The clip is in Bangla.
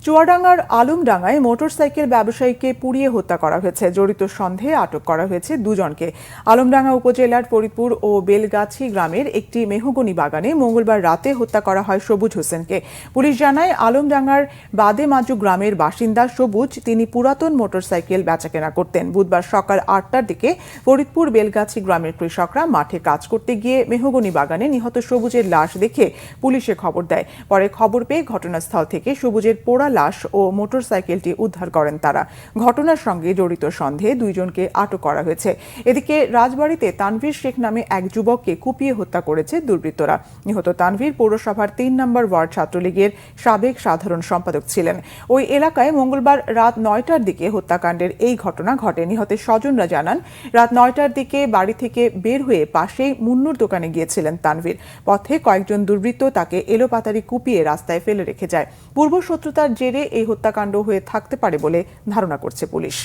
চুয়াডাঙ্গার আলমডাঙ্গায় মোটরসাইকেল ব্যবসায়ীকে পুড়িয়ে হত্যা করা হয়েছে। জড়িত সন্দেহে আটক করা হয়েছে দুজনকে। আলমডাঙ্গা উপজেলার ফরিদপুর ও বেলগাছি গ্রামের একটি মেহগনি বাগানে মঙ্গলবার রাতে হত্যা করা হয় সবুজ হোসেনকে। পুলিশ জানায়, আলমডাঙ্গার বাদেমাজু গ্রামের বাসিন্দা সবুজ তিনি পুরাতন মোটরসাইকেল বেচাকেনা করতেন। বুধবার সকাল ৮টার দিকে ফরিদপুর বেলগাছি গ্রামের কৃষকরা মাঠে কাজ করতে গিয়ে মেহগনি বাগানে নিহত সবুজের লাশ দেখে পুলিশে খবর দেয়। পরে খবর পেয়ে ঘটনাস্থল থেকে সবুজের পোড়া লাশ ও মোটরসাইকেলটি উদ্ধার করেন তারা। ঘটনার সঙ্গে জড়িত সন্দেহে দুইজনকে আটক করা হয়েছে। এদিকে রাজবাড়ীতে তানভীর শেখ নামে এক যুবককে কুপিয়ে হত্যা করেছে দুর্বৃত্তরা। নিহত তানভীর পৌরসভার ৩ নম্বর ওয়ার্ড ছাত্রলীগের সাবেক সাধারণ সম্পাদক ছিলেন। ওই এলাকায় মঙ্গলবার রাত ৯টার দিকে হত্যাকাণ্ডের এই ঘটনা ঘটে। নিহতের স্বজনরা জানান, রাত ৯টার দিকে বাড়ি থেকে বের হয়ে পাশেই মুন্নুর দোকানে গিয়েছিলেন তানভীর। পথে কয়েকজন দুর্বৃত্ত তাকে এলোপাতাড়ি কুপিয়ে রাস্তায় ফেলে রেখে যায়। পূর্ব শত্রুতার জেরে এই হত্যাকাণ্ড হয়ে থাকতে পারে বলে ধারণা করছে পুলিশ।